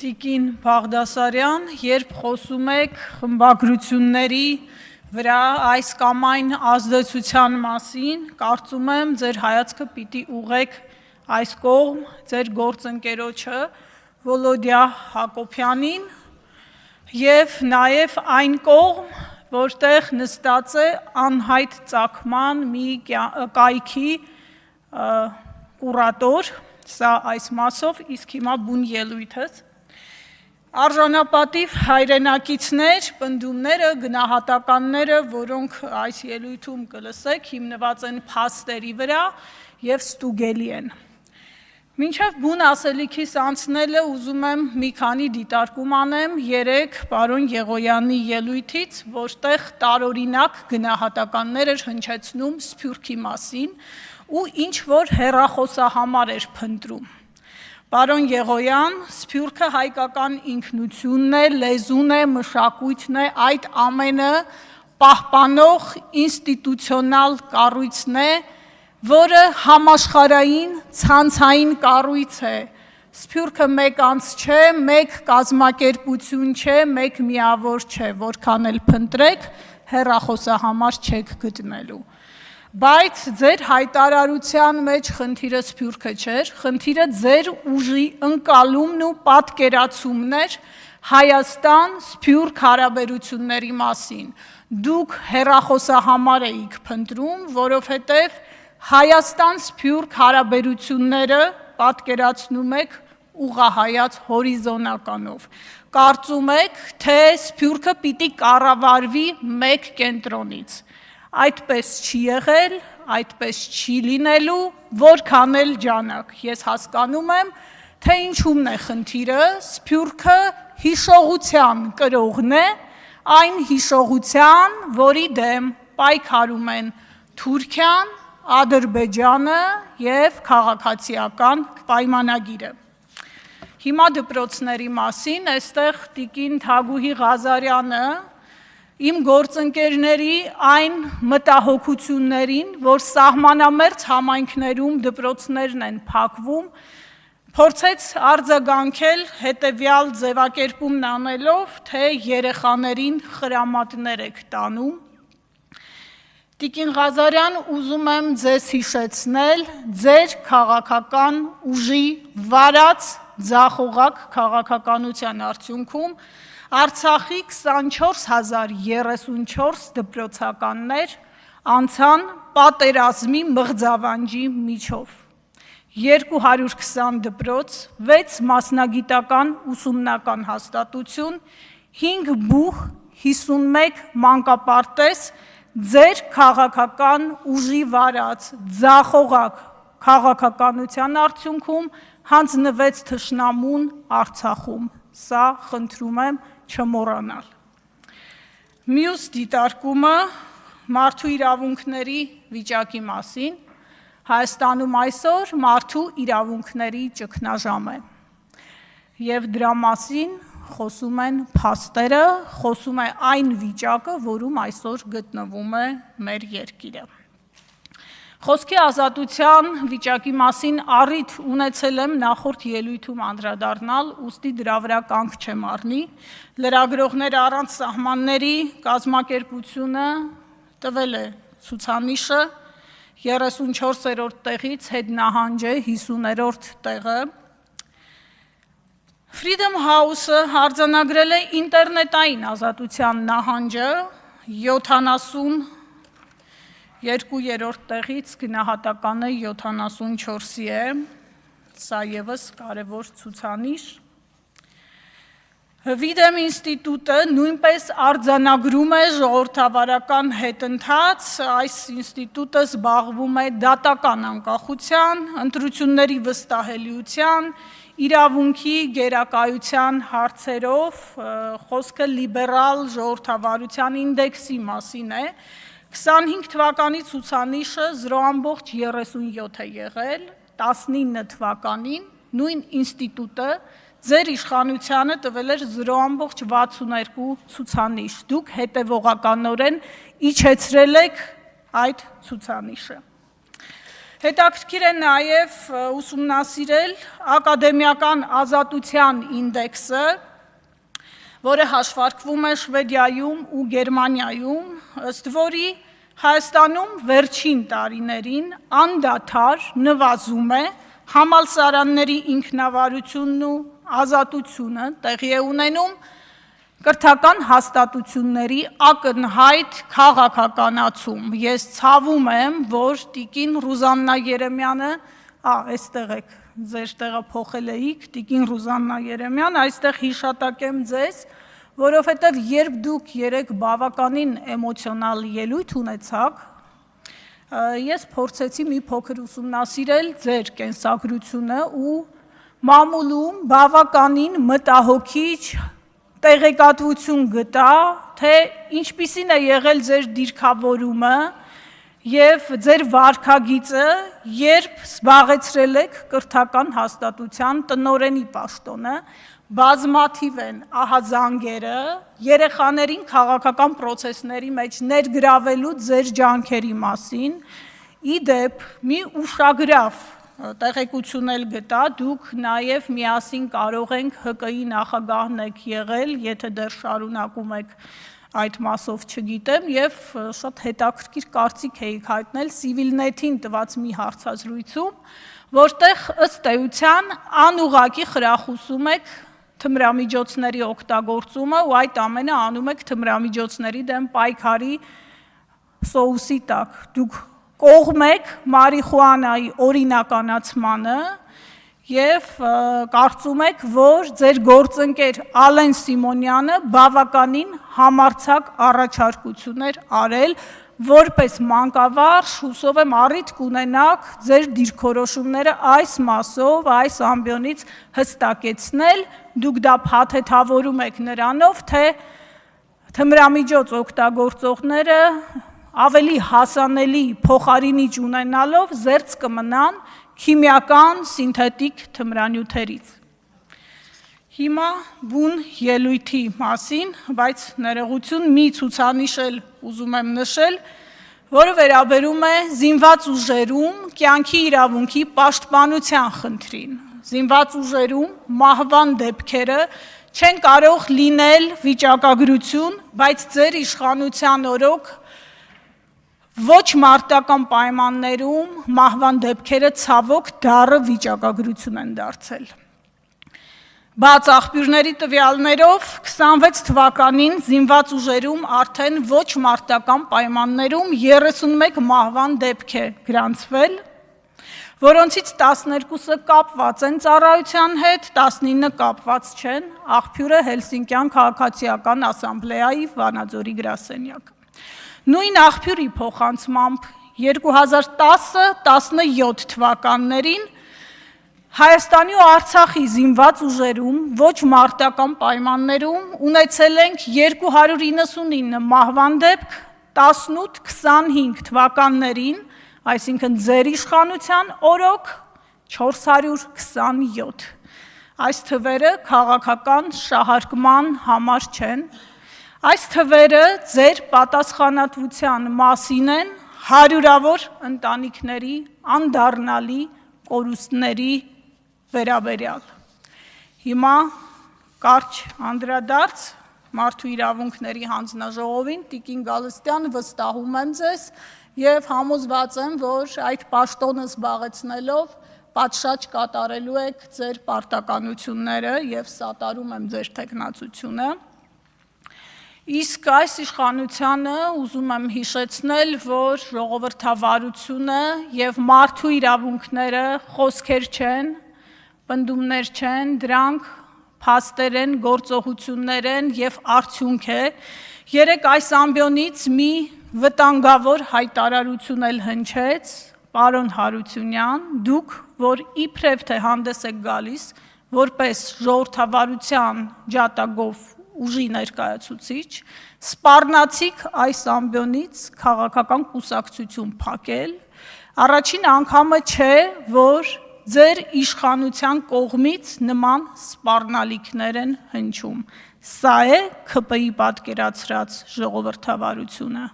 Տիկին Բաղդասարյան, երբ խոսում եք խմբագրությունների վրա այս կամ այն ազդեցության մասին, կարծում եմ ձեր հայացքը պիտի ուղեք այս կողմ, ձեր գործընկերոջը Վոլոդիա Հակոբյանին և նաև այն կողմ, որտեղ նստած է անհայտ ծագման մի կայքի կուրատոր, սա այս մասով, իսկ հիմա բուն ելույթս։ Արժանապատիվ հայրենակիցներ, պնդումները, գնահատականները, որոնք այս ելույթում կլսեք, հիմնված են փաստերի վրա և ստուգելի են։ Մինչև բուն ասելիքիս անցնելը ուզում եմ մի քանի դիտարկում անեմ 3 պարոն Եղոյանի ելույթից, որտեղ տարօրինակ գնահատականներ էր հնչեցնում Սփյուռքի մասին ու ինչ-որ հեռախոսահամար էր փնտրում։ Պարոն Եղոյան, Սփյուռքը հայկական ինքնությունն է, լեզուն է, մշակույթն է, այդ ամենը պահպանող ինստիտուցիոնալ կառույցն է, որը համաշխարհային ցանցային կառույց է։ Սփյուռքը մեկ անձ չէ, մեկ կազմակերպություն չէ, մեկ միավոր չէ, որքան էլ փնտրեք, հեռախոսահամար չեք գտնելու։ Բայց ձեր հայտարարության մեջ խնդիրը Սփյուռքը չէր, խնդիրը ձեր ուժի ընկալումն ու պատկերացումն էր Հայաստան-Սփյուռք հարաբերությունների մասին։ Դուք հեռախոսահամար էիք փնտրում, որովհետև Հայաստան-Սփյուռք հարաբերությունները պատկերացնում եք ուղղահայաց հորիզոնականով։ Կարծում եք, թե Սփյուռքը պիտի կառավարվի մեկ կենտրոնից։ Այդպես չի եղել, այդպես չի լինելու, որքան էլ ջանակ։ Ես հասկանում եմ, թե ինչումն է խնդիրը, Սփյուռքը հիշողության կրողն է, այն հիշողության, որի դեմ պայքարում են Թուրքիան, Ադրբեջանը և քաղաքացիական պայմանագիրը։ Հիմա դպրոցների մասին, այստեղ տիկին Թագուհի Ղազարյանը իմ գործընկերների այն մտահոգություններին, որ սահմանամերձ համայնքներում դպրոցներն են փակվում, փորձեց արձագանքել հետևյալ ձևակերպումն անելով, թե երեխաներին խրամատներ եք տանում։ Տիկին Ղազարյան, ուզում եմ ձեզ հիշեցնել ձեր քաղաքական ուժի վարած ձախողակ քաղաքականության արդյունքում Արցախի 24034 դպրոցականներ անցան պատերազմի մղձավանջի միջով։ 220 դպրոց, 6 մասնագիտական ուսումնական հաստատություն, 5 բուհ, 51 մանկապարտեզ ձեր քաղաքական ուժի վարած ձախողակ քաղաքականության արդյունքում հանձնվեց թշնամուն Արցախում։ Սա խնդրում եմ չմոռանալ։ Մյուս դիտարկումը մարդու իրավունքների վիճակի մասին։ Հայաստանում այսօր մարդու իրավունքների ճգնաժամ է։ Եվ դրա մասին խոսում են փաստերը, խոսում է այն վիճակը, որում այսօր գտնվում է մեր երկիրը։ Խոսքի ազատության վիճակի մասին առիթ ունեցել եմ նախորդ ելույթում անդրադառնալ, ուստի դրա վրա կանգ չեմ առնի։ Լրագրողներ առանց սահմանների կազմակերպությունը տվել է ցուցանիշը 34-րդ տեղից հետ նահանջ է 50-րդ տեղը։ Freedom House-ը արձանագրել է ինտերնետային ազատության նահանջը 72-րդ տեղից գնահատականը 74-ի է, սա ևս կարևոր ցուցանիշ։ Վիդեմ ինստիտուտը նույնպես արձանագրում է ժողովրդավարական հետընթաց, այս ինստիտուտը զբաղվում է դատական անկախության, ընտրությունների վստահելիության, իրավունքի գերակայության հարցերով, խոսքը լիբերալ ժողովրդավարության ինդեքսի մասին է, 25 թվականի ցուցանիշը 0.37 է եղել, 19 թվականին նույն ինստիտուտը ձեր իշխանությանը տվել էր 0.62 ցուցանիշ, դուք հետևողականորեն իջեցրել եք այդ ցուցանիշը։ Հետաքրքիր է նաև ուսումնասիրել ակադեմիական ազատության ինդեքսը, որը հաշվարկվում է Շվեդիայում ու Գերմանիայում, ըստ որի Հայաստանում վերջին տարիներին անդադար նվազում է համալսարանների ինքնավարությունն ու ազատությունը, տեղի է ունենում կրթական հաստատությունների ակնհայտ քաղաքականացում։ Ես ցավում եմ, որ տիկին Ռուզաննա Երեմյանը, այստեղ եք, ձեր տեղը փոխել էիք, տիկին Ռուզաննա Երեմյան, այստեղ հիշատակեմ ձեզ, որովհետև երբ դուք երեք բավականին էմոցիոնալ ելույթ ունեցաք, ես փորձեցի մի փոքր ուսումնասիրել ձեր կենսագրությունը ու մամուլում բավականին մտահոգիչ տեղեկատվություն գտա, թե ինչպիսին է եղել ձեր դիրքավորումը և ձեր վարքագիծը, երբ զբաղեցրել եք կրթական հաստատության տնօրենի պաշտոնը, բազմաթիվ են ահազանգերը, երեխաներին քաղաքական պրոցեսների մեջ ներգրավելու ձեր ջանքերի մասին, ի դեպ մի ուշագրավ տեղեկություն էլ գտա, դուք նաև միասին կարող ենք ՀԿ-ի նախագահն եք եղել, եթե դեռ շարունակում եք այդ մասով չգիտեմ, և շատ հետաքրքիր կարծիք էիք հայտնել Civilnet-ին տված մի հարցազրույցում, որտեղ ըստ էության անուղղակի խրախուսում եք թմրամիջոցների օգտագործումը ու այդ ամենը անում եք թմրամիջոցների դեմ պայքարի սոուսի տակ, դուք կողմ եք մարիխուանայի օրինականացմանը և կարծում եք, որ ձեր գործընկեր Ալեն Սիմոնյանը բավականին համարձակ առաջարկություն էր արել, որպես մանկավարժ, հուսով եմ առիթ կունենաք ձեր դիրքորոշումները այս մասով, այս ամբիոնից հստակեցնել, դուք դա փաթեթավորում եք նրանով, թե թմրամիջոց օգտագործողները ավելի հասանելի փոխարինիչ ունենալով զերծ կմնան քիմիական սինթետիկ թմրանյութերից։ Հիմա բուն ելույթի մասին, բայց ներողություն մի ցուցանիշ էլ ուզում եմ նշել, որը վերաբերում է զինված ուժերում կյանքի իրավունքի պաշտպանության խնդրին։ Զինված ուժերում մահվան դեպքերը չեն կարող լինել վիճակագրություն, բայց ձեր իշխանության օրոք ոչ մարտական պայմաններում մահվան դեպքերը ցավոք դառը վիճակագրություն են դարձել։ Բաց աղբյուրների տվյալներով 26 թվականին զինված ուժերում արդեն ոչ մարտական պայմաններում 31 մահվան դեպք է գրանցվել, որոնցից 12-ը կապված են ծառայության հետ, 19-ը կապված չեն, աղբյուրը Հելսինկյան քաղաքացիական ասամբլեայի Վանաձորի գրասենյակ։ Նույն աղբյուրի փոխանցմամբ 2010-17 թվականներին Հայաստանի ու Արցախի զինված ուժերում ոչ մարտական պայմաններում ունեցել ենք 299 մահվան դեպք, 18-25 թվականներին, այսինքն ձեր իշխանության օրոք 427։ Այս թվերը քաղաքական շահարկման համար չեն, այս թվերը ձեր պատասխանատվության մասին են հարյուրավոր ընտանիքների անդառնալի կորուստների վերաբերյալ։ Հիմա կարճ անդրադարձ Մարդու իրավունքների հանձնաժողովին, տիկին Գալստյան, վստահում եմ ձեզ և համոզված եմ, որ այդ պաշտոնը զբաղեցնելով պատշաճ կատարելու եք ձեր պարտականությունները և սատարում եմ ձեր թեկնածությունը։ Իսկ այս իշխանությանը ուզում եմ հիշեցնել, որ ժողովրդավարությունը և մարդու իրավունքները խոսքեր չեն, պնդումներ չեն, դրանք փաստեր են, գործողություններ են և արդյունք է։ Երեկ այս ամբիոնից մի վտանգավոր հայտարարություն էլ հնչեց, պարոն Հարությունյան, դուք, որ իբրև թե հանդես եք գալիս, որպես ժողովրդավարության ջատագով ուժի ներկայացուցիչ, սպառնացիք այս ամբիոնից քաղաքական կուսակցություն փակել, առաջին անգամը չէ, որ ձեր իշխանության կողմից նման սպառնալիքներ են հնչում։ Սա է ՔՊ-ի պատկերացրած ժողովրդավարությունը։